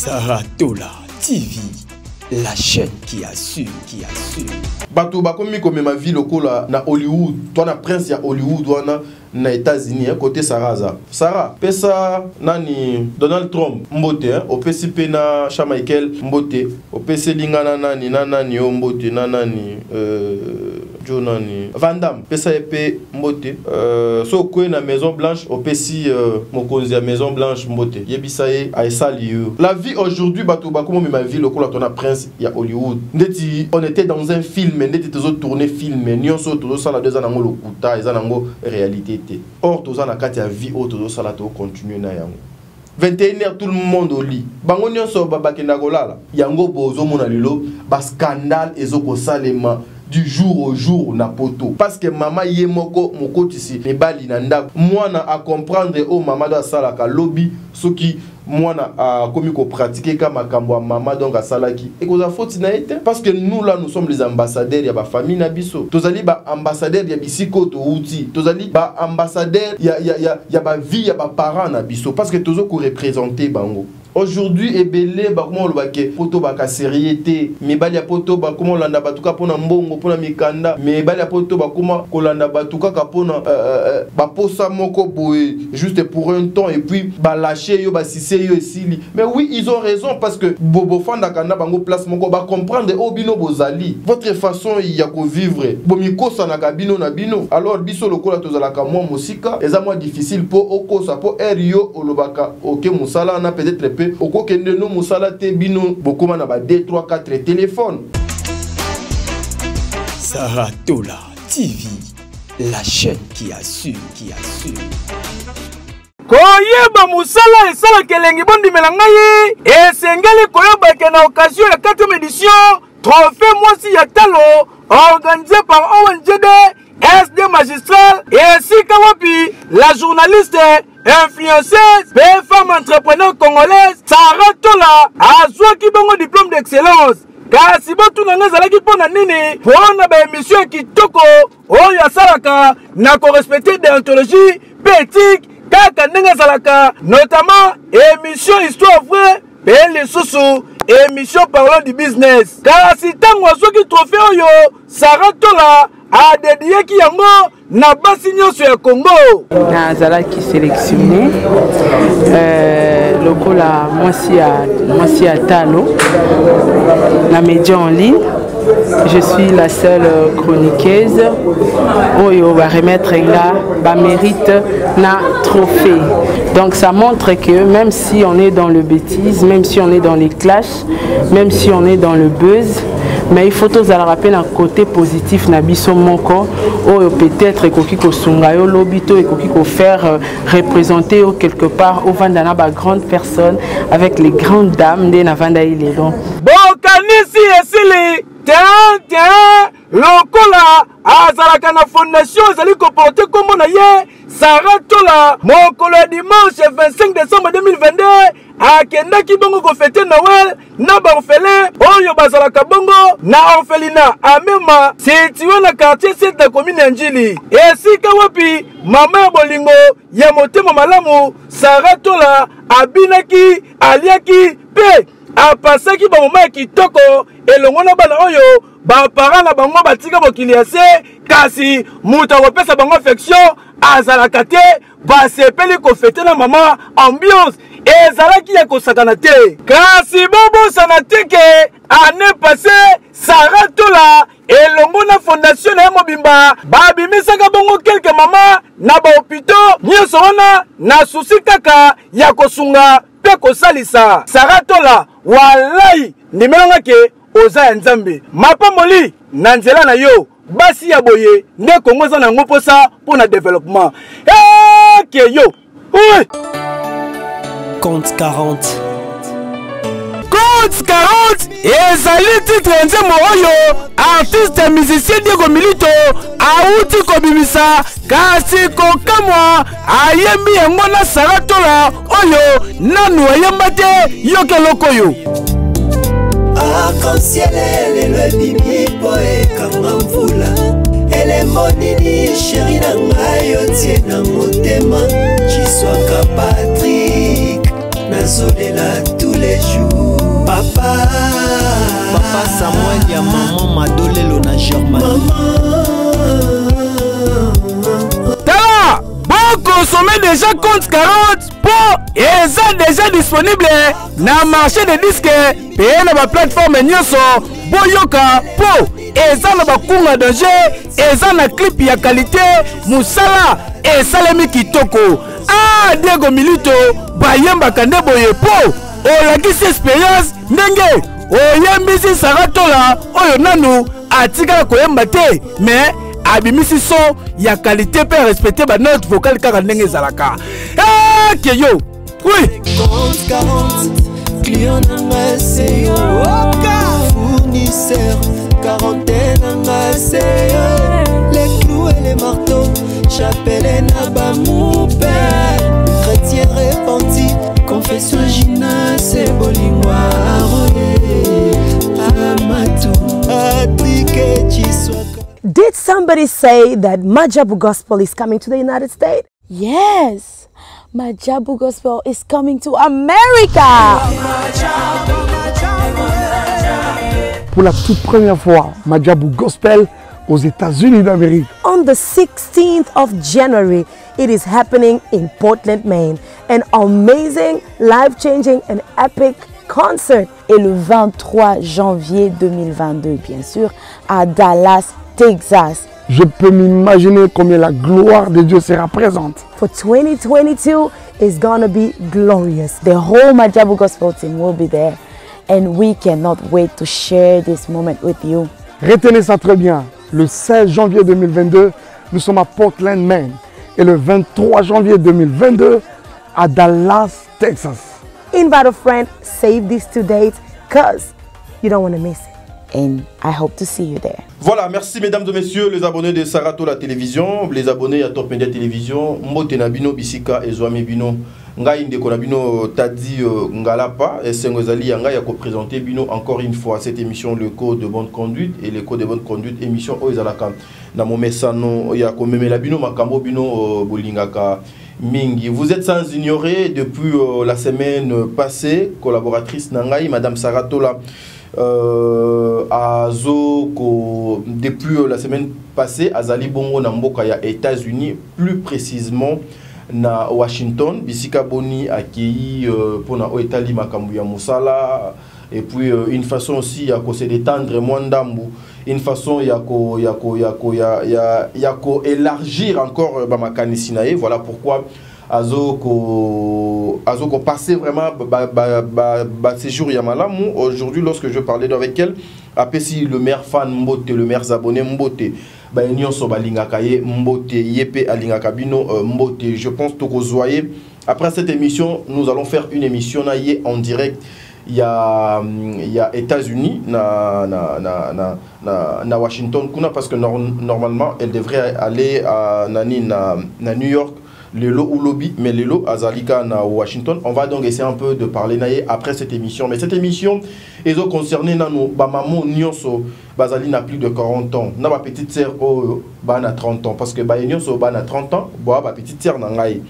Sarah Tola TV, la chaîne qui assure, Bato bakomi comme ma vie lokola na Hollywood, toi na prince ya Hollywood wana na États-Unis côté Sarah. Sarah pesa nani Donald Trump mbote opesi pe na Shawn Michael mbote opesi lingana nani o mbote nani Jonani Van Damme pesa epé mbote so kwe na Maison Blanche opesi mokonzi ya Maison Blanche mbote yebisa ye aisali yo. La vie aujourd'hui bato bakomo ma vie lokola toi na prince ya Hollywood ndeti on était dans un film ndeti tozo tourner film nyonso tozo sala deux ans nango lokuta eza nango réalité. Or, tous en a quatre vie, autres salato continue na yango. 21h tout le monde au lit. Bango nyonso babakenda golala. Yango bozo mona lilo ba scandale ezoko salema du jour au jour na poto. Parce que maman yé moko tisi me bali na ndako. Mwana a comprendre o mama do sala ka lobby soki mwana a komi ko pratiquer kama kambo a mama donc a salaki. Et koza faute na été parce que nous là nous sommes les ambassadeurs ya ba famille na biso. Tozali ba ambassadeurs ya bisiko to outi. Tozali ba ambassadeurs ya ba vie ya ba parents na biso parce que tozo ko représenter bango. Aujourd'hui, ebele comment le baké poto baka sériété mais balia poto ba comment landa batuka pona mbongo pona mikanda mais balia poto ba comment kolanda batuka ka pona ba posa moko boye juste pour un temps et puis ba lâcher yo ba sisé yo esili. Mais oui, ils ont raison parce que bobo fanda kanda bango place moko ba comprendre obino bozali votre façon ya ko vivre bomiko sana kabino na bino alors biso lokola tozala ka moi musika eza moi difficile pour okosa pour erio olobaka OK musala na peut-être oko kende no musala te bino bokoma na ba 2 3 4 téléphones. Sarah Tola TV, la chaîne qui assure. Koyeba musala esala kelengi bondi melangai esengeli koyeba ke na occasion ya 4e édition trophée Mwasi ya Talo organisé par ONGD SD magistral et Sika Wapi la journaliste influenceuse et femme entrepreneur congolaise Sarah Tola azwa ki bongo diplôme d'excellence kasi botu na ngazala ki pona nini pona ba émission kitoko oyo asalaka na correspecter déontologie éthique kaka ndenge zalaka notamment émission histoire vraie pe les soso émission parlant du business kasi tango azwa ki trophée oyo Sarah Tola a dédié qui yango na basi nyonso ya Congo na zala qui sélectionné lokola Mwasi ya Talo na média en ligne. Je suis la seule chroniqueuse oyo va remettre la mérite na trophée. Donc ça montre que même si on est dans le bêtise, même si on est dans les clashs, même si on est dans le buzz, mais il faut tous rappeler un côté positif na biso moko ou peut-être ekoki ko sunga yo lobito ekoki ko faire représenter quelque part au vandana ba grande personne avec les grandes dames de na vanda ile donc bokanisi esili tiens lokola azalaka na fondation ezali ko porter kombo na ye Sarah Tola mokolo dimanche 25 décembre 2022 akendaki bongo ko fêter Noël na ba orphelin oyo bazalaka bongo na orphelinat amema situé na quartier 7 de commune Njili esika wapi mama ya bolingo ya motema malamu Sarah Tola abinaki aliaki pe apasaki ba moma ya kitoko elongo na bana oyo ba parents na bango batika bokili ya se kasi muta kopesa bango affection azalaka te basepeli ko fêter na mama ambiance ezalaki ya kosakana te kasi bobosana te ke année passée Sarah Tola elongo na fondation na mobimba babimisaka bongo quelques mama na ba hôpitaux nyonso wana na susi kaka ya kosunga pe kosalisa Sarah Tola walai ndimelanga ke oza ya nzambe mapamoli na nzela na yo basi ya boye nde Kongo za nango posa pona développement ke yo oui. Compte 40 ezali titre nzembo oyo artiste musicien Diego Milito auti kobimisa kasi kokamwa ayembi yango na Sarah Tola oyo nanu ayemba te yoke lokoyo arc-en-ciel le bimi po ekanga mvula elembo nini chéri na ngai otie na motema Chiswaka Patrick nazolela tout les jours. Papa Samuel ya maman Madolelo na Germany. Tala, bon consommer déjà compte 40 pour et ça déjà disponible na marché de disques payé na ba plateforme nyonso boyoka po eza na bakunga danger eza na clip ya qualité musala esalemi kitoko. Ah Diego Milito bayemba kande boye po olakisi expérience ndenge oyembisi Saratola oyo nanu atika koyemba te mais abimisi son ya qualité pe respecter ba note vocale kaka ndenge ezalaka. Ah keyo oui 40 client nanga c'est yo fournisseur quarantaine nanga c'est yo les clous et les marteaux chapelle na bamoupe chrétien repenti confession Gina c'est bolingwa amatu atrike chiswaka. Did somebody say that Majabu Gospel is coming to the United States? Yes, Majabu Gospel is coming to America. Pour la toute première fois, Majabu Gospel aux États-Unis d'Amérique. On the 16th of January, it is happening in Portland, Maine. An amazing, life-changing and epic concert. Et le 23 janvier 2022, bien sûr, à Dallas, Texas. Je peux m'imaginer combien la gloire de Dieu sera présente. For 2022 is gonna be glorious. The whole Majabu Gospel team will be there. And we cannot wait to share this moment with you. Retenez ça très bien. Le 16 janvier 2022, nous sommes à Portland, Maine. Et le 23 janvier 2022, à Dallas, Texas. Invite a friend, save these 2 dates, because you don't want to miss it. And I hope to see you there. Voilà, merci mesdames et messieurs, les abonnés de Saratola Télévision, les abonnés à Top Media Télévision, Mbote Nabino Bisika et Zoami Bino. Ngai ndeko na bino tadi ngalapa et sengozali yanga ya ko présenter bino encore une fois cette émission le code de bonne conduite et le code de bonne conduite émission oizalaka na momesano ya ko memela bino makambo bino bolingaka mingi. Vous êtes sans ignorer depuis la semaine passée collaboratrice nangai madame Saratola depuis la semaine passée azali bongo na mboka ya États-Unis, plus précisément na Washington. Bisika Boni accueilli pour na Oetali makambu ya musala et puis une façon aussi ya ko se détendre mwandambu, une façon ya ko élargir encore ba makanisi nae. Voilà pourquoi Azoko passé vraiment séjour Yamalamu. Aujourd'hui, lorsque je parlais avec elle, après si le maire fan Mbote, le maire abonné Mbote, Mbote, Yepe Alingakabino Mbote. Je pense que vous voyez, après cette émission, nous allons faire une émission en direct. Il y a États-Unis, na Washington, parce que normalement, elle devrait aller à New York. Lelo ou lobby, mais Lelo Azalika na Washington. On va donc essayer un peu de parler naïe après cette émission. Mais cette émission est concernée nano bamamo nyonso bazali na plus de 40 ans. Na ba petite sœur oh ba na 30 ans parce que ba nyonso ba na 30 ans, ba petite sœur nangai.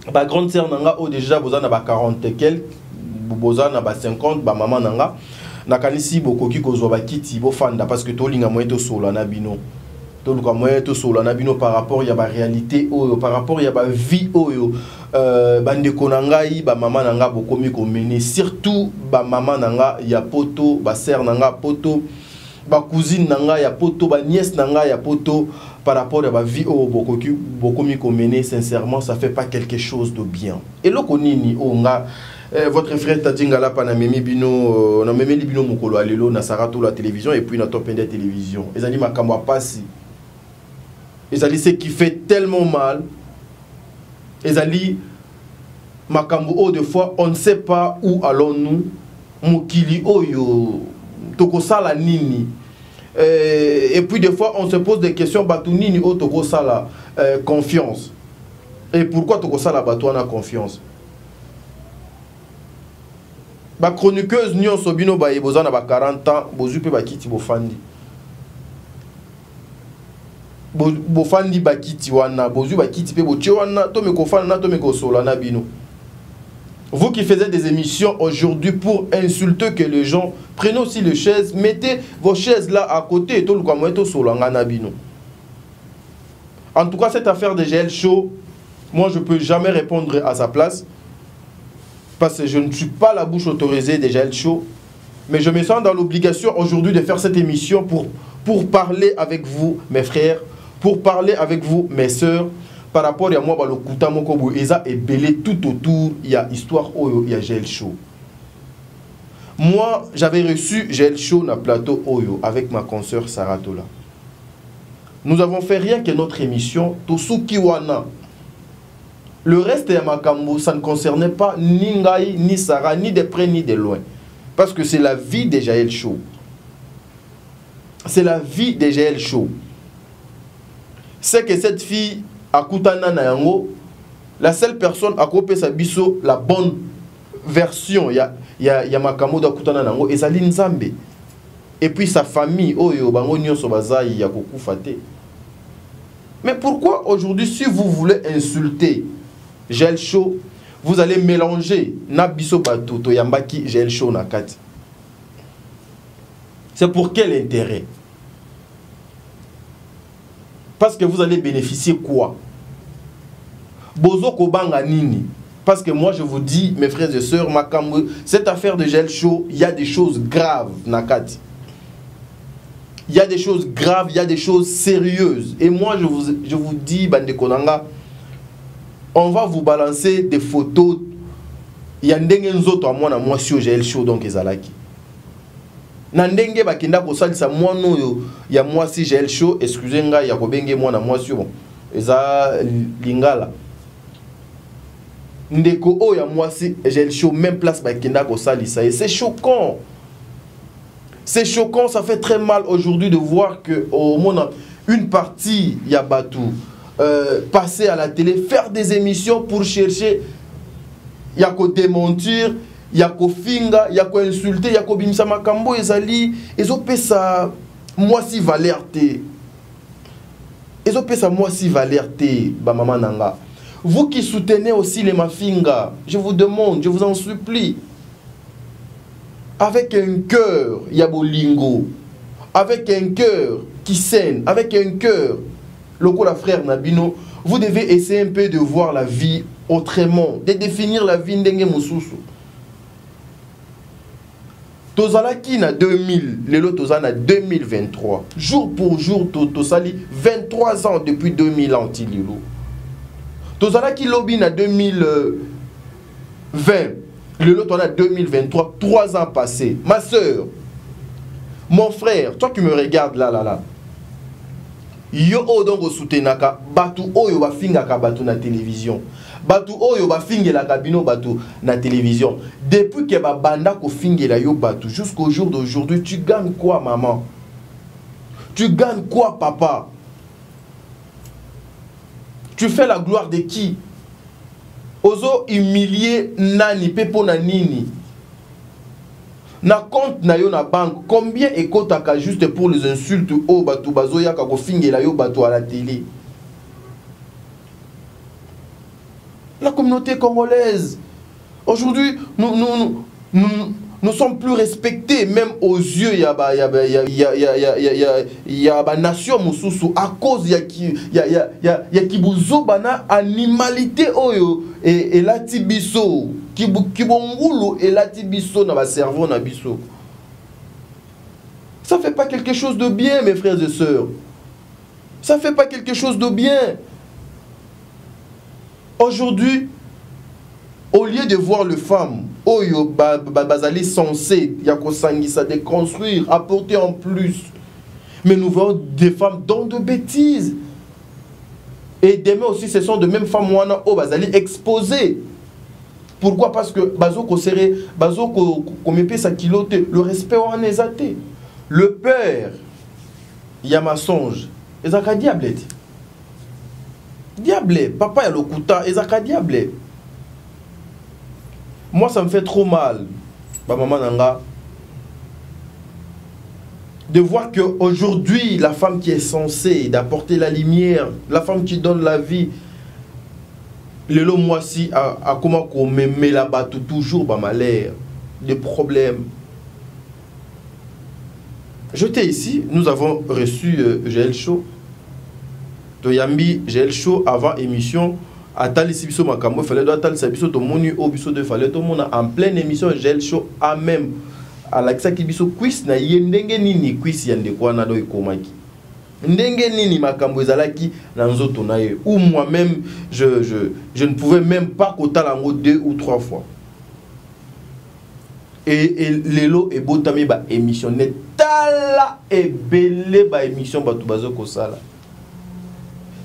Ba grande sœur nanga oh déjà boza na ba 40 et quelques, boza na ba 50, ba maman nanga. Na kanisi bokoki kozwa ba kiti bo fanda parce que to linga moyeto solo na bino. Par rapport à la réalité, par rapport à la vie, bande konangai, ba maman nanga bokomi komene, surtout ba maman nanga ya poto, ba sœur nanga poto, ba cousine nanga ya poto, ba nièce nanga ya poto, par rapport à la vie bokomi komene, sincèrement, ça fait pas quelque chose de bien. Et lo konini nga votre frère Tadingala Panamemi Bino, na memi bino mokolo alelo na Saratola Télévision et puis na Top Media Télévision. Ezali makamwa pasi. Ezali ce qui fait tellement mal. Ezali makambo o de fois on ne sait pas où allons-nous. Mokili oyo tokosala nini. Et puis des fois on se pose des questions batunini o tokosala confiance. Et pourquoi tokosala batouana confiance? Ba chroniqueuse nyonso bino ba yeboza na ba 40 ans bozu pe ba kiti bofandi. Bofandi ba kiti wana bozu ba kiti pe boche wana to me kofana na to me kosola na bino. Vous qui faisiez des émissions aujourd'hui pour insulter que les gens, prenez aussi les chaises, mettez vos chaises là à côté. En tout cas, cette affaire de GL Show, moi je ne peux jamais répondre à sa place. Parce que je ne suis pas la bouche autorisée de GL Show. Mais je me sens dans l'obligation aujourd'hui de faire cette émission pour parler avec vous, mes frères, pour parler avec vous, mes sœurs. Par rapport à moi, le Kouta Mokobo, Eza est belé tout autour, il y a histoire, il y a GL Show. Moi, j'avais reçu GL Show na plateau Oyo avec ma consoeur Sarah Tola. Nous avons fait rien que notre émission, Tosuki Wana. Le reste de Makambo, ça ne concernait pas ni Ngaï, ni Sarah, ni de près, ni de loin. Parce que c'est la vie de GL Show. C'est la vie de GL Show. C'est que cette fille, Akutana Nayango, la seule personne à couper sa biso, la bonne version, il y a Makambo d'Akutana Nayango, et Zaline Nzambe. Et puis sa famille, Oyo, Bango Nyonso Bazaï, Yakoku Fate. Mais pourquoi aujourd'hui, si vous voulez insulter GL Show, vous allez mélanger Nabiso Bato, Toyambaki, GL Show Nakati? C'est pour quel intérêt? Parce que vous allez bénéficier quoi? Bozo Kobanga Nini. Parce que moi je vous dis, mes frères et sœurs, cette affaire de GL Show, il y a des choses graves, Nakati. Il y a des choses graves, il y a des choses sérieuses. Et moi je vous dis, Bande Konanga, on va vous balancer des photos. Il y a des gens qui ont moi sur GL Show, donc ezalaki. Nandenge bakenda ko salisa mwana yo ya moi si GL Show, excusez-moi, ya ko benge mwana moi sur bon. Eza lingala. Ndeko o ya moi si GL Show même place bakenda ko salisa et c'est choquant. C'est choquant, ça fait très mal aujourd'hui de voir que au monde une partie ya Batou passer à la télé, faire des émissions pour chercher ya ko démentir. Yako finga, yako insulter, yako bimisa makambo ezali, ezopesa moi si valerte. Ezopesa moi si valerte, ba maman nanga. Vous qui soutenez aussi les mafinga, je vous demande, je vous en supplie, avec un cœur yabolingo, avec un cœur qui saigne, avec un cœur, lokola frère Nabino, vous devez essayer un peu de voir la vie autrement, de définir la vie ndenge mususu. Tozalaki na 2000, lelo tozana 2023. Jour pour jour, tozali 23 ans depuis 2000 ans, Tililo. Tozalaki lobby na 2020. Lelo tozana 2023, 3 ans passés. Ma soeur, mon frère, toi qui me regardes là. Yo odongo soutenaka, batu oyo ba fingaka batu na télévision. Batu oyo ba fingela kabino batu na télévision. Depuis que ba banda ko fingela yo batu jusqu'au jour d'aujourd'hui, tu gagnes quoi maman? Tu gagnes quoi papa? Tu fais la gloire de qui? Ozo humilier nani pepo na nini? Na compte na yo na banque, combien ekotaka juste pour les insultes au batu bazoya ka ko fingela yo batu à la télé? La communauté congolaise, aujourd'hui, nous sommes plus respectés, même aux yeux, il y a la nation mususu, à cause il y a kibuzo bana animalité oyo et la tibiso, kibongulu et la tibiso na ba cerveau na biso. Ça fait pas quelque chose de bien, mes frères et sœurs. Ça fait pas quelque chose de bien. Aujourd'hui, au lieu de voir les femmes, Oyo bazali censé yakosangisa déconstruire, apporter en plus, mais nous voyons des femmes dans de bêtises. Et demain aussi, ce sont de mêmes femmes wana o bazali exposées. Pourquoi? Parce que bazoko serré, bazoko komepe sa kilote, le respect en esaté. Le père, Yamasonge, ezaka diable. Diable, papa ya lokuta, ezaka diable. Moi ça me fait trop mal, maman nanga, de voir que aujourd'hui la femme qui est censée d'apporter la lumière, la femme qui donne la vie, lelo moi si a comment qu'on me met là-bas toujours ba malheur, des problèmes. J'étais ici, nous avons reçu GL Show. Toyambi GL Show avant émission. Atali Sibiso Makambo, il fallait doit Atali Sibiso to moni au biso de fallait tout monde en pleine émission GL Show à même à l'axa qui biso quiz na yendenge nini quiz yande kwa na do ikomaki. Ndenge nini makambo ezalaki na nzoto na ye ou moi-même je ne pouvais même pas kotala ngo 2 ou 3 fois. Et lelo e botami ba émission netala e belé ba émission ba to bazo ko sala.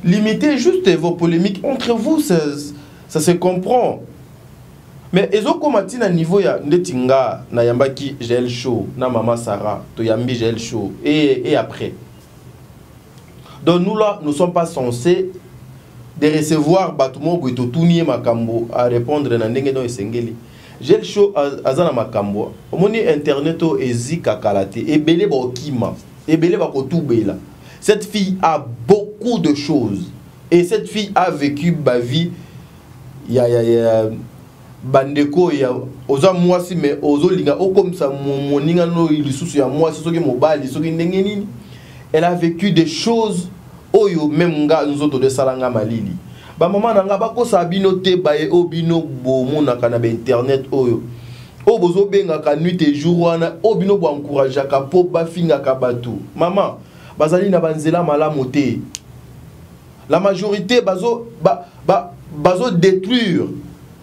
Limitez juste vos polémiques entre vous, ça se comprend. Mais ezo komati na niveau ya ndetinga na yambaki GL Show na Maman Sarah to yambi GL Show et après. Donc nous là, nous ne sommes pas censés de recevoir Batumo Bouito Tounié Makambo à répondre na ndenge no esengeli. GL Show azana Makambo. Omoni internet o ezika kalate et belé ba okima et belé ba kotubela. Cette fille a beaucoup de choses. Et cette fille a vécu ma vie. Il y a bandeko, il y a oza moi si mais ozo linga o comme ça mon ninga no il sous ya moi c'est ce qui mobile ce qui ndengeni. Elle a vécu des choses oyo même nga nzoto de salanga malili. Ba maman nanga ba ko sa bino te ba e obino bo mona kana ba internet oyo. O bozo benga ka nuit et jour wana obino bo encourager ka po ba finga ka batu. Maman bazali na banzela malamu te. La majorité bazo détruire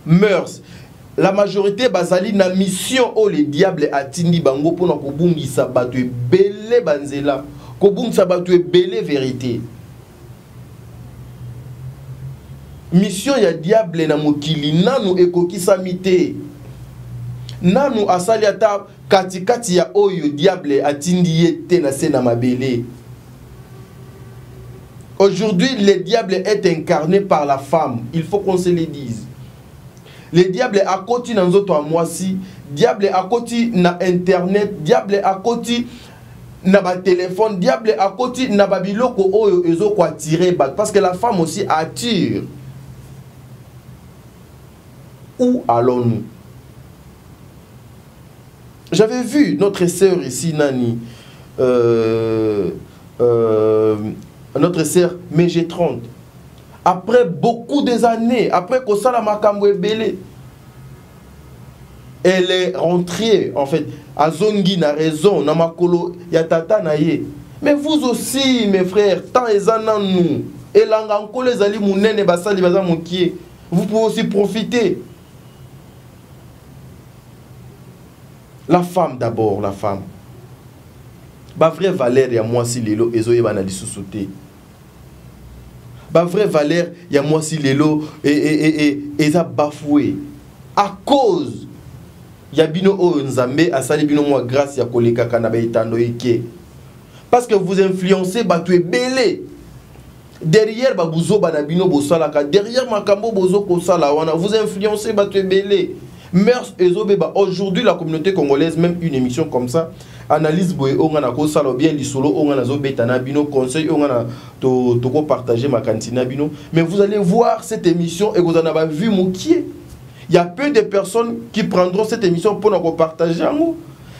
mœurs. La majorité bazali na mission o les diables atindi bango pona ko bungisa batu belé banzela, ko bungisa batu belé vérité. Mission ya diable na mokili nanu ekokisa mite. Nanu asali ata katikati ya oyo diable atindi yete na sena mabele. Aujourd'hui, le diable est incarné par la femme. Il faut qu'on se le dise. Le diable a côté dans notre moisi, diable a côté na internet, diable a côté na ba téléphone, diable a côté na ba biloko oyo ezo ko attirer parce que la femme aussi attire. Où allons-nous? J'avais vu notre sœur ici, Nani, notre sœur MG30. Après beaucoup des années, après que ça la makambo belé, elle est rentrée en fait à Zongi na raison na makolo ya tata na ye. Mais vous aussi mes frères, tant et anan nous et langa nkolo ezali munene basali baza mokie. Vous pouvez aussi profiter. La femme d'abord, la femme. Ba vraie valeur ya moi si lelo ezoye bana lisusuté. Ba vraie valeur ya moi si lelo et ça bafoué à cause ya bino o nzambe asali bino moi grâce ya koleka kana ba itando ike. Parce que vous influencez batu ebele. Derrière ba buzo bana bino bosala ka derrière makambo bozo ko sala wana vous influencez batu ebele. Mœurs ezobeba. Aujourd'hui la communauté congolaise, même une émission comme ça, analyse boye ongana ko sala bien lisolo ongana zo betana bino conseil ongana to ko partager ma cantine bino. Mais vous allez voir cette émission et vous en avez vu mokier. Il y a peu de personnes qui prendront cette émission pour nous partager en nous.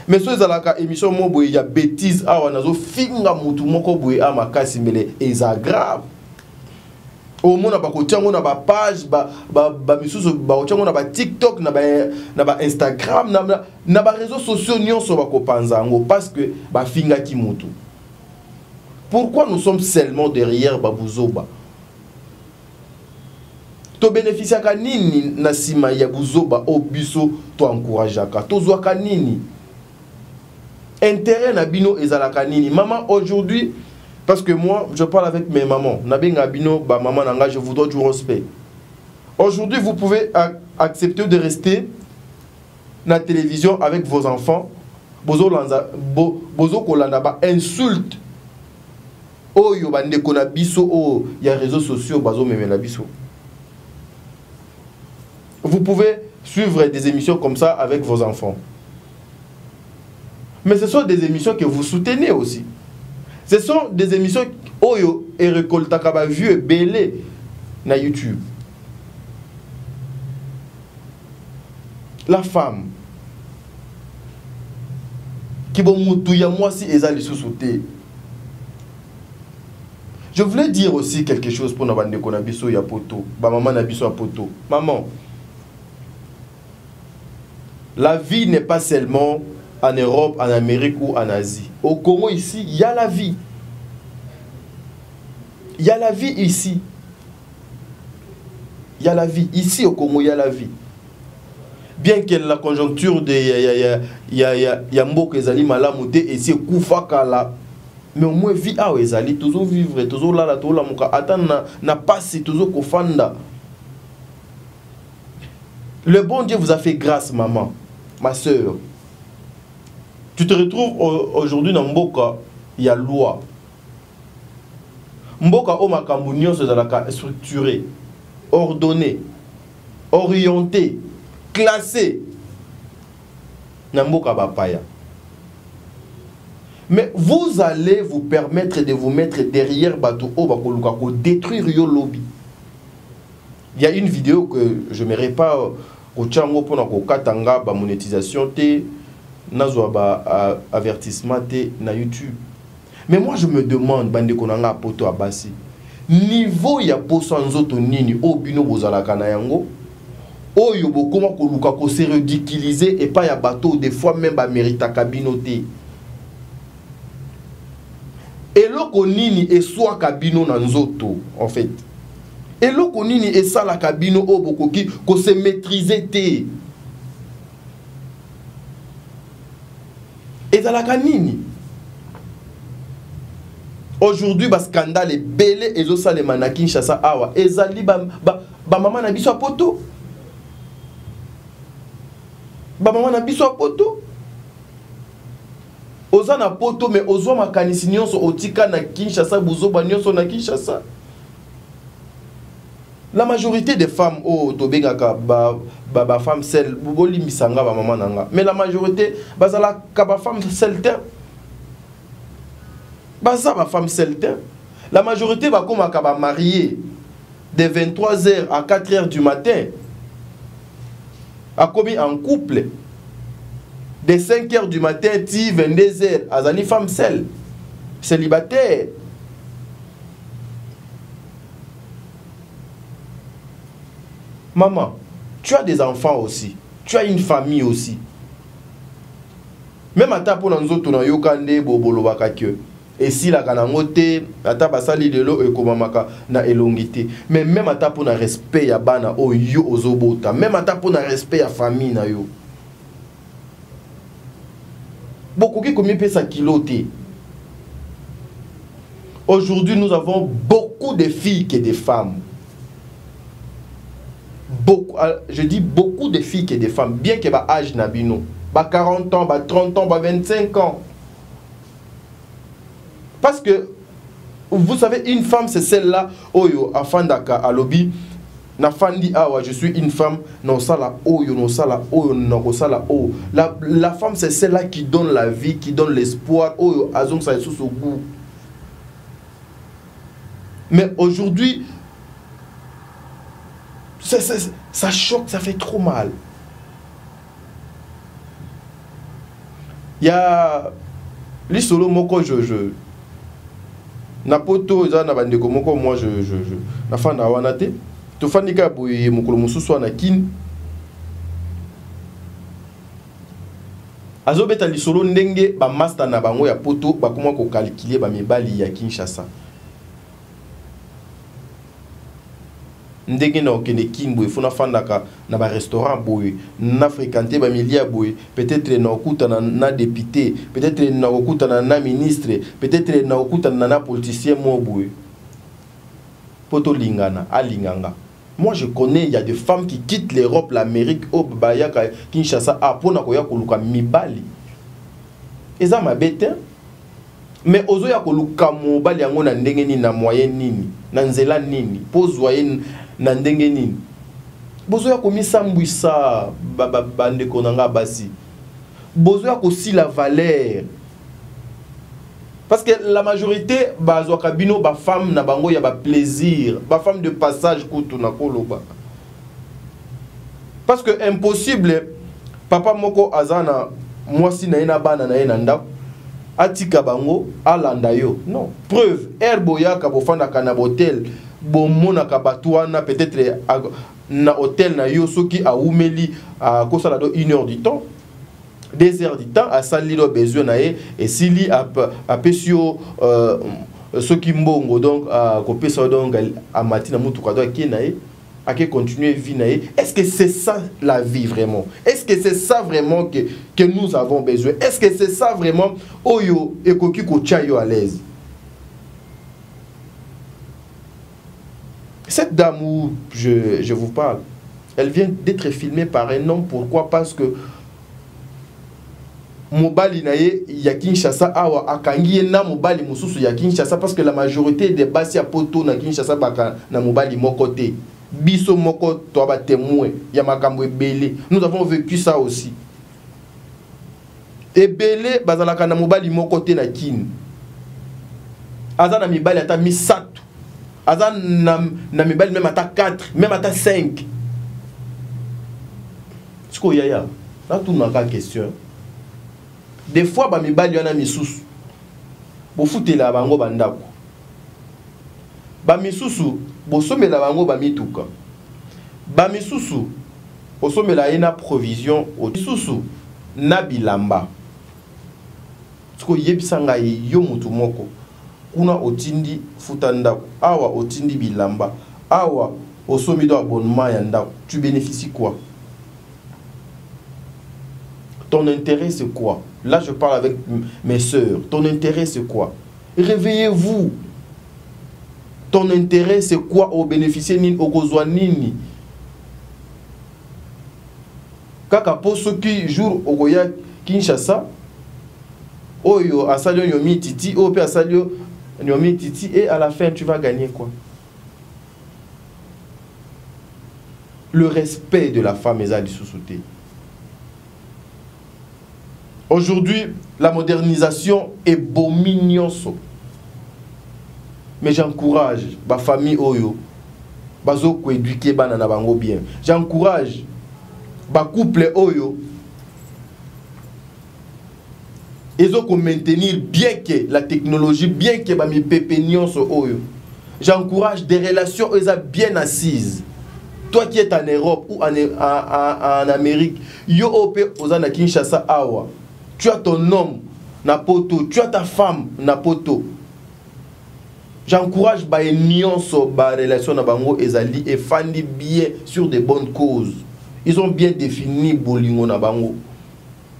Mais si vous avez une émission il y a bêtises ah on a zo finga mutu moko boye a makasi mele et ça grave. Au monde na ba kotiango na ba page ba misusu ba kotiango na ba TikTok na ba Instagram na ba réseaux sociaux nyonso ba kopanza ngo parce que ba finga ki mutu. Pourquoi nous sommes seulement derrière babuzoba? To bénéficier ka nini na sima ya buzoba obiso to encourageaka to zwaka nini intérêt na bino ezalaka nini maman aujourd'hui. Parce que moi, je parle avec mes mamans. Je vous dois du respect. Aujourd'hui, vous pouvez accepter de rester dans la télévision avec vos enfants. Bozo kolanda ba insulte. Oh yo bande kona biso oh il y a réseaux sociaux bazo memela biso. Vous pouvez suivre des émissions comme ça avec vos enfants. Mais ce sont des émissions que vous soutenez aussi. Ce sont des émissions Oyo et récolte kaba vu et belé na YouTube. la femme qui bon moutouya moi si ezali sous-sauté. Je voulais dire aussi quelque chose pour Nabande Konabiso ya poto, ba maman Nabiso ya poto. Maman, la vie n'est pas seulement en Europe, en Amérique ou en Asie. Au Congo ici, il y a la vie. Il y a la vie ici. Il y a la vie. Ici au Congo, il y a la vie. Bien que la conjoncture de Yambo Kezali Malamute et c'est Koufakala. Mais au moins, vie à Ezali, toujours vivre, toujours là, toujours là, muka attendre na passé, toujours kofanda. Le bon Dieu vous a fait grâce, maman, ma soeur. Tu te retrouves aujourd'hui dans Mboka, il y a loi. Mboka o makambunyo se zalaka structuré, ordonné, orienté, classé. Na Mboka bapaya. Mais vous allez vous permettre de vous mettre derrière Bato Obakoluka pour détruire yo lobby. Il y a une vidéo que je ne m'irai pas au Tchango pour la Katanga, la monétisation, ba avertissement na YouTube. Mais moi je me demande, bande konanga poto abasi, niveau ya poso nzoto nini obino bozala kana yango, oyo bokoma koluka ko se ridiculiser et pas ya bateau des fois même ba mérita kabinoté. Et loko nini et soit kabino na nzoto en fait. Et loko nini et ça la kabino obokoki ko se maîtriser té. Et dans la canini. Aujourd'hui, le scandale est belé et ça les manakin chassa awa. Et zali ba maman na biso poto. Ba maman na biso poto. Oza na poto mais ozo makanisi nyonso otika na Kinshasa buzo ba nyonso na Kinshasa. La majorité des femmes au tobengaka ba femme celle boli misanga ba maman nanga. Mais la majorité bazala ka ba femme celtin. Baza ba femme celtin. La majorité va comme ka ba marié de 23h à 4h du matin. A commis en couple. De 5h du matin, 22h, azali femme seule, célibataire. Maman, tu as des enfants aussi. Tu as une famille aussi. Même à ta pour nous autres, yokande bobolo bakakyo. Et si la kanangote, ata basali de l'eau et komamaka na elongité. Mais même à ta pour na respect ya bana o yo ozobota. Même à ta pour na respect ya famille na yo. Beaucoup qui commis sa kiloté. Aujourd'hui, nous avons beaucoup de filles que des femmes. Beaucoup, je dis beaucoup de filles que des femmes, bien que ba âge nabino, ba 40 ans, ba 30 ans, ba 25 ans. Parce que vous savez, une femme c'est celle-là, oyo afandaka alobi. Na fandi awa, je suis une femme, non sala oyo, non sala oyo, non sala oyo. La femme c'est celle-là qui donne la vie, qui donne l'espoir, oyo, azong sa sous au goût. Mais aujourd'hui, ça choque, ça fait trop mal. Il y a l'isolo moko na poto za na bandeko moko moi na fanda wanate. To fanika boye mokolo mususu na kin azobeta lisolo ndenge ba master na bango ya poto ba koma ko calculer ba mibali ya Kinshasa ndenge na okende kin boye fona fandaka na ba restaurant boye na fréquenter ba milia boye peut-être na okuta na député peut-être na okuta na ministre peut-être na okuta na politicien mo boye poto lingana alinganga. Moi, je connais, il y a des femmes qui quittent l'Europe, l'Amérique, au Bayaka, Kinshasa, pour na koluka mibali. Et ça m'a bête. Mais ozo ya koluka mobali yango na ndenge nini na moyen nini, na nzela nini, pozwaye na ndenge nini. Bozo ya komisa mbwisa bande konanga basi. Bozo ya kosi la valeur. Parce que la majorité, bazo kabino ba femme na bango ya ba plaisir, ba femme de passage kutu na koloba. Parce que impossible papa moko azana mwasi na ena bana na ena ndako atika bango alanda yo. Non, preuve herbo yaka bofanda kana hotel bomona ka batwana peut-être na hôtel na yo soki a umeli a kosala do 1 heure du temps, 2 heures du temps a sali lo besoin na ye et sili a pesio soki mbongo donc a kopesa donc a matina mutu kwa do akena ye ake continuer vie na ye. Est-ce que c'est ça la vie vraiment? Est-ce que c'est ça vraiment que nous avons besoin? Est-ce que c'est ça vraiment oyo ekoki ko tia yo à l'aise? Cette dame où je vous parle, elle vient d'être filmée par un homme. Pourquoi? Parce que mobali na ye ya Kinshasa awa akangi na mobali mususu ya Kinshasa, parce que la majorité des basi ya poto na Kinshasa baka na mobali moko te. Biso moko to ba témoin ya makambo ebele. Nous avons vécu ça aussi. Ebele bazalaka na mobali moko te na kin. Aza na mibali ata misato. Aza na mibali même ata 4, même ata 5. Siko yaya. Là tout n'a pas question. Des fois ba mibali yana misusu. Bo futela bango bandako. Ba misusu bosomela bango ba mituka. Ba misusu osomela ena provision o misusu na bilamba. Siko yebisanga yo mutu moko. Kuna otindi futanda, awa otindi bilamba, awa osomi do abonnement ya ndako. Tu bénéficies quoi? Ton intérêt c'est quoi? Là je parle avec mes sœurs. Ton intérêt c'est quoi? Réveillez-vous. Ton intérêt c'est quoi? Au bénéficier nini, au kozwa nini? Kaka poso ki jour okoya Kinshasa, oyo asalio nyomi titi, o pe asalio nyomi titi, et à la fin tu vas gagner quoi? Le respect de la femme est à sous-sauter. Aujourd'hui, la modernisation est beau mignon. Mais j'encourage ma famille oyo bazo ko éduquer bana na bango bien. J'encourage ba couple oyo ils ont maintenir bien que la technologie, bien que ba mi pépignon so oyo. J'encourage des relations bien assises. Toi qui es en Europe ou en Amérique, yo ope ozana Kinshasa awa. Tu as ton homme na poto, tu as ta femme na poto. J'encourage ba union so ba relation na bango ezali et fandi bien sur de bonnes causes. Ils ont bien défini bolingo na bango.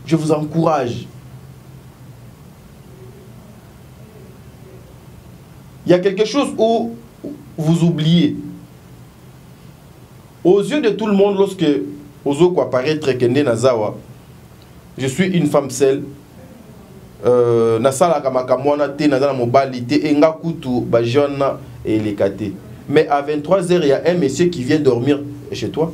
Je vous encourage. Il y a quelque chose où vous oubliez. Aux yeux de tout le monde, lorsque Ozo ko apparaître Kende Nazawa, je suis une femme seule. Nasala kamakamwana te nazala mobali te enga kutu ba jeune et les kate. Mais à 23h, il y a un monsieur qui vient dormir chez toi.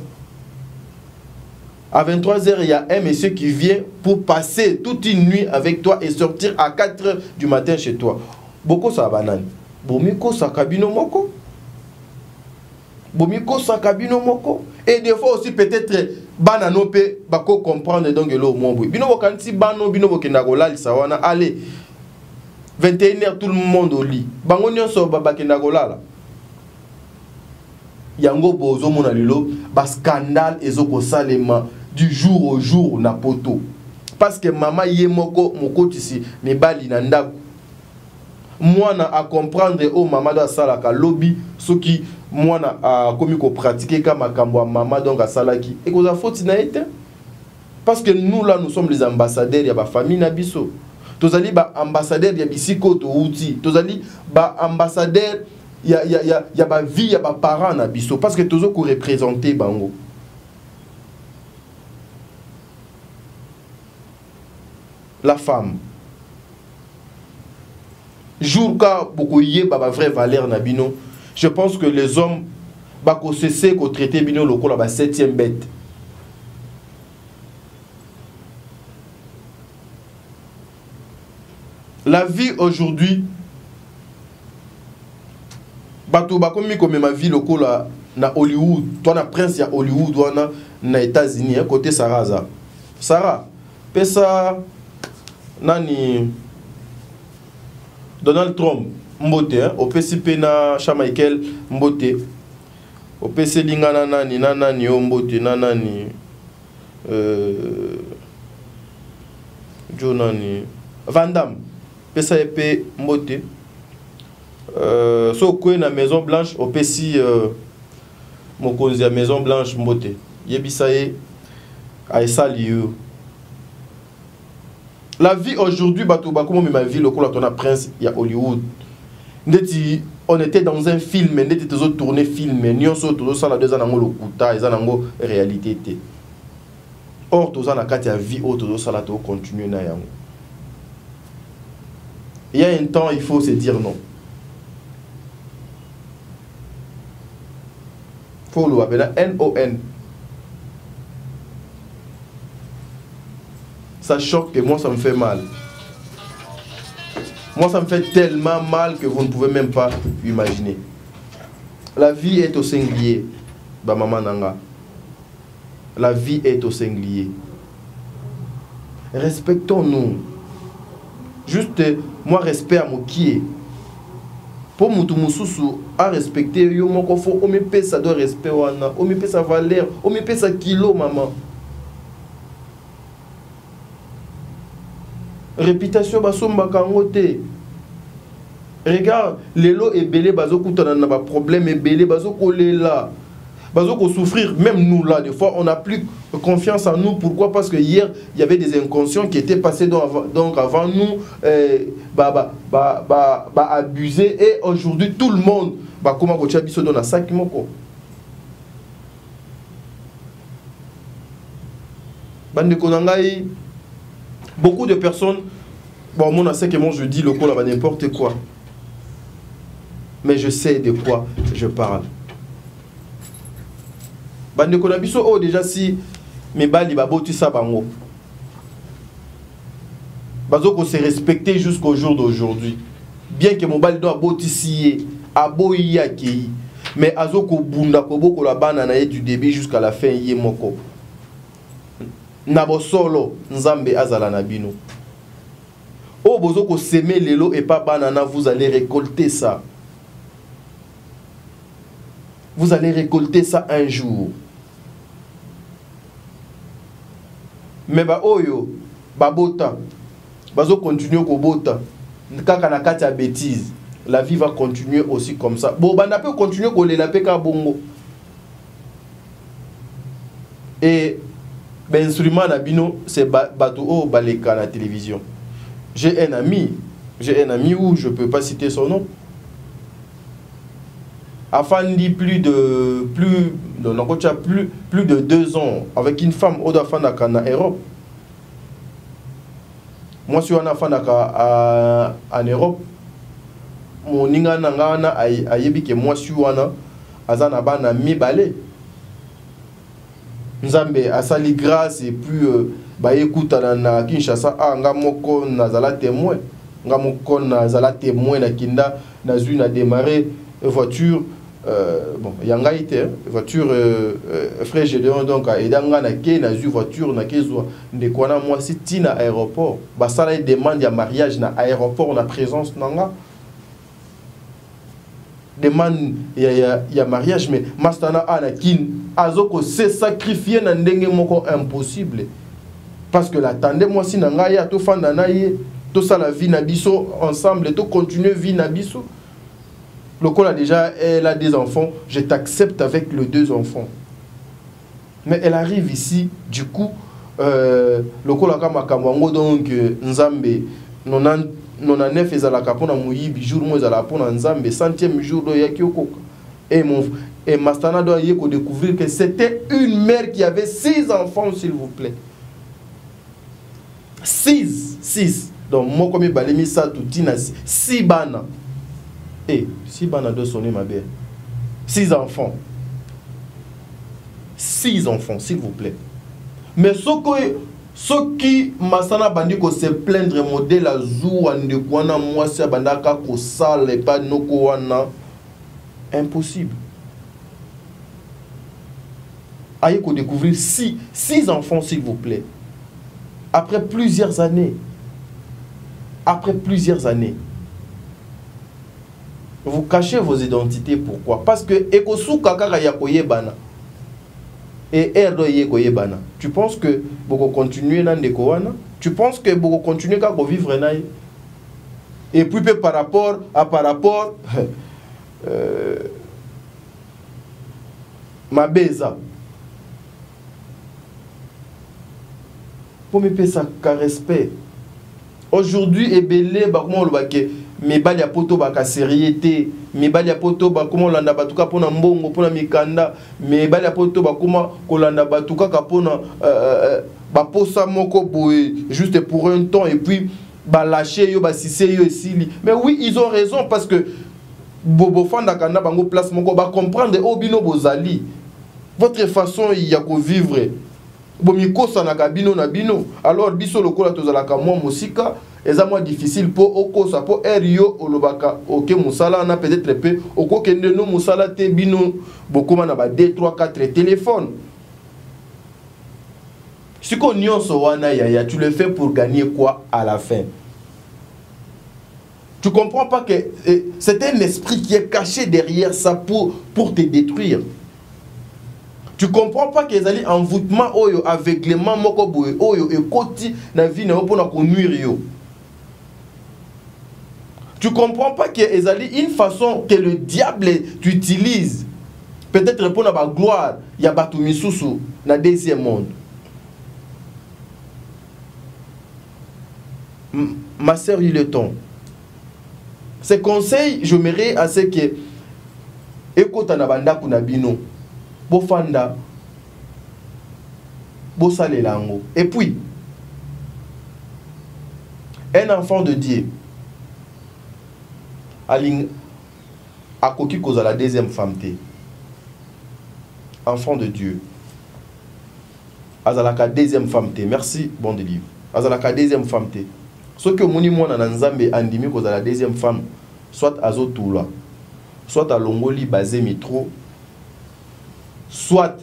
À 23h, il y a un monsieur qui vient pour passer toute une nuit avec toi et sortir à 4h du matin chez toi. Boko sa banane. Bomiko sa kabino moko. Bomiko sa kabino moko. Et des fois aussi peut-être banano pe bako comprendre donc le mot. Bino bokanti bano bino bokenda kolali sawana. Allez. 21h tout le monde au lit. Bango nyonso babakenda kolala. Yango bozo mona lilo ba scandale ezoko salema du jour au jour na poto. Parce que maman yé moko mokotisi mibali na ndako. Mwana a comprendre o maman do sala ka lobby soki mwana a komi ko pratiquer kama makambo a maman donc a salaki et koza faute na été. Parce que nous là nous sommes les ambassadeurs ya ba famille na biso. Tozali ba ambassadeurs ya bisiko to outi. Tozali ba ambassadeurs ya ba vie ya ba parents na biso parce que tozo ko représenter bango. La femme. Jour ka beaucoup yé ba vraie valeur na bino. Je pense que les hommes ba ko cesser ko traiter bino loko la ba 7e bête. La vie aujourd'hui bato ba komi comme ma vie loko la na Hollywood, toi na prince ya Hollywood wana na États-Unis côté Saraza. Sarah, pesa nani Donald Trump mbote, au PCP na Michael mbote, au PC lingana nani nani mbote nani Jonani Van Damme, pesa épée mbote. So kwe na Maison Blanche au PC mokonzi ya Maison Blanche mbote. Yebisaye aisa lieu. La vie aujourd'hui, comme ma vie, le prince, il y a Hollywood. On était dans un film, on était tourné film, nous sommes deux ans le kuta, ils ont réalité. Or, tous ans la vie, autre ça la continuer na yango. Il y a un temps, il faut se dire non. Faut le appeler N-O-N. Ça choque que moi ça me fait mal. Moi ça me fait tellement mal que vous ne pouvez même pas imaginer. La vie est au singulier. Bah maman nanga. La vie est au singulier. Respectons-nous. Juste moi respect à mon qui. Pour mutu mususu à respecter yo moko faut o me pesa ça doit respect wana, o me pesa valeur, o me pesa kilo maman. Réputation basomba kangote. Regarde, lelo ebele bazo kutana na ba problème ebele bazo kolela. Bazo ko souffrir même nous là des fois on n'a plus confiance en nous. Pourquoi? Parce que hier il y avait des inconscients qui étaient passés donc avant nous abusés et aujourd'hui tout le monde comment ko biso dans la sac moko. Bande konangai. Beaucoup de personnes, bon, moi, c'est que moi, je dis le coup là-bas, n'importe quoi. Mais je sais de quoi je parle. Bande konabiso, oh, déjà, si mes bali babo, tu sais, bango. Bazo qu'on s'est respecté jusqu'au jour d'aujourd'hui. Bien que mon bali doit botissier, aboyi akei. Mais azoko bunda kobo ko la banana du début jusqu'à la fin, yé moko. Nabo solo nzambe azala na bino. O bozoko semer lelo et pas banana, vous allez récolter ça. Vous allez récolter ça un jour. Mais ba oyo babota bazo continuer ko bota kaka na kati ya bêtise. La vie va continuer aussi comme ça. Bon bana peut continuer ko lela peka bongo. Et ben instrument nabino c'est bateau au baleka à la télévision. J'ai un ami où je peux pas citer son nom. Afandi plus de 2 ans avec une femme au Dafandaka en Europe. Moi je suis en Afandaka en Europe. Mon ninga nangana ayebi que moi je suis en azana bana mibale. Nzambe asali grâce et puis ba écoute na Kinshasa nga moko nazala témoin na kinda nazu na démarrer voiture bon yanga ite voiture frère Gédéon donc edanga na ke nazu voiture na kezwa ndekwana moi si tina aéroport ba sala demande ya mariage na aéroport na présence nanga demande ya mariage mais mastana anakin azoko se sacrifier na ndenge moko impossible parce que l'attendez moi si nanga ya to fanda na ye to sala vie na biso ensemble to continuer vie na biso le col a déjà elle a des enfants je t'accepte avec les 2 enfants mais elle arrive ici du coup le col a kama kamwango donc nzambe 99 ezalaka pona moyibi jour mo ezala pona nzambe 100e jour do yaki okoka et Mastana doit découvrir que c'était une mère qui avait 6 enfants s'il vous plaît 6 donc moi comme balemi ça tout tina 6 bana et 6 bana doit sonner ma belle 6 enfants s'il vous plaît mais ce qui Masana bandi ko se plaindre modèle azou ande kwana moi si bandaka ko sale pas noko wana impossible. Aïe ko découvrir 6 enfants s'il vous plaît. Après plusieurs années. Vous cachez vos identités. Pourquoi? Parce que ekosuka kaka ya koyebana. Et erdo ye koyebana. Tu penses que vous continuez dans ndeko wana? Tu penses que vous continuez à vivre naï? Et puis par rapport ma beza. Pour me payer ça qu'un respect. Aujourd'hui, ebele ba comment on le bake mais bali ya poto ba ka sérieuxté, mais bali ya poto ba comment landa batuka pona mbongo pona mikanda, mais bali ya poto ba comment kolanda batuka ka pona ba posa moko boye juste pour un temps et puis ba lâcher yo ba sisé yo esili. Mais oui, ils ont raison parce que bobo fanda kana bango place moko ba comprendre obino bozali. Votre façon ya ko vivre bomikosa na kabino na bino alors biso lokola tozalaka mwa musika eza mwa difficile po okosa po erio olobaka oke musala na peut-être pe okokende no musala te bino bokoma na ba 2 3 4 téléphones. Si qu'on nyonso wana ya tu le fais pour gagner quoi à la fin? Tu comprends pas que c'est un esprit qui est caché derrière ça pour te détruire. Tu comprends pas qu'ils allaient envoûtement oyo aveuglement moko boye oyo ekoti na vie na opona ko nuire yo. Tu comprends pas qu'ils allaient une façon que le diable utilise peut-être pour na ba gloire ya batu misusu na deuxième monde. Ma sœur, il est temps. Ces conseils, je m'aimerais à ce que ekota na banda kuna bino. Bofanda, bosale lango. Et puis, un enfant de Dieu, a koki koza la deuxième femme te. Enfant de Dieu. Azalaka deuxième femme te. Merci, bon de livre. Azalaka deuxième femme te. Ce que moni mona na nzambe andimi koza la deuxième femme, soit azotula, soit à longoli basé mitro. Soit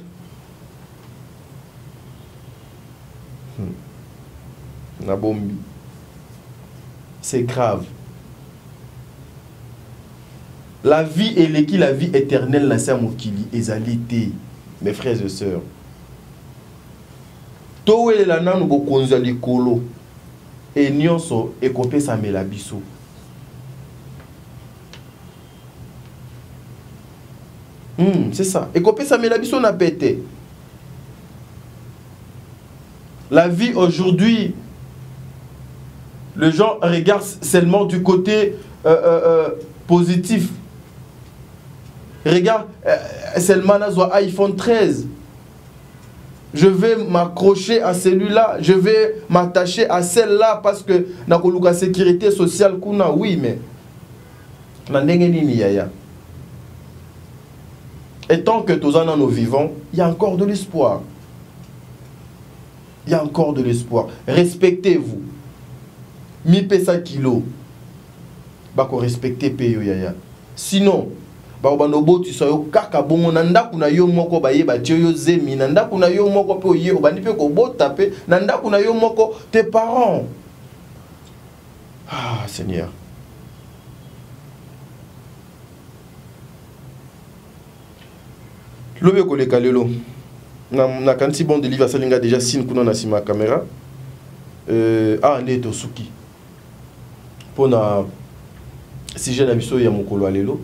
c'est grave. La vie est qui la vie éternelle na sa mokili ezalité, mes frères et sœurs. Towe la nanu bokonza likolo et nyonso ekopé sa melabiso. C'est ça. Et quand ça met la biso n'a pété. La vie aujourd'hui, les gens regardent seulement du côté positif. Regarde seulement un iPhone 13. Je vais m'accrocher à celui-là. Je vais m'attacher à celle-là parce que la sécurité sociale kuna oui mais et tant que tous en nous vivons, il y a encore de l'espoir. Il y a encore de l'espoir. Respectez-vous. Mi pesa kilo. Bako respectez peyo yaya. Sinon, banobo tu soyo kaka bongo nanda kuna yo moko baye ba yo zemi nanda kuna yo moko pe oye obandi pe ko bota pe nanda kuna yo moko tes parents. Ah Seigneur. Lobe koleka lelo na kanti bon de livre salinga déjà sin kuna na sima caméra ndeto suki pona si j'ai la biso ya mokolo lelo.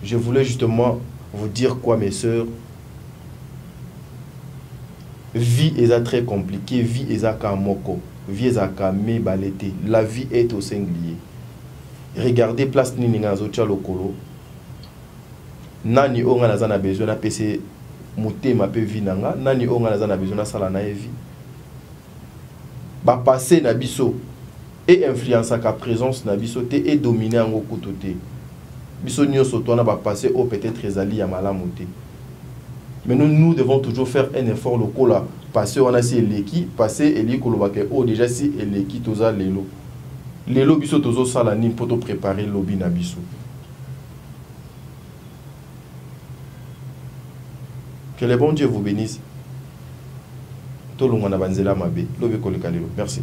Je voulais justement vous dire quoi mes sœurs. Vie est très compliquée, vie est à kamoko, vie est à kamé balete. La vie est au singulier. Regardez place nini ngazo tia lokolo. Nani onga nazana besoin na pese motema pe vinanga nani onga nazana besoin na sala na vie ba passer na biso et influencer ka présence na biso te et dominer ngo kotote biso nyoso to na ba passer au peut-être ezali ya malamu te. Mais nous devons toujours faire un effort lokola passer on a si eleki passer eli kolobake o déjà si eleki toza lelo biso tozo sala ni poto préparer lobi na biso. Que le bon Dieu vous bénisse. tolonga na banzela mabe lobe koleka lelo. Merci.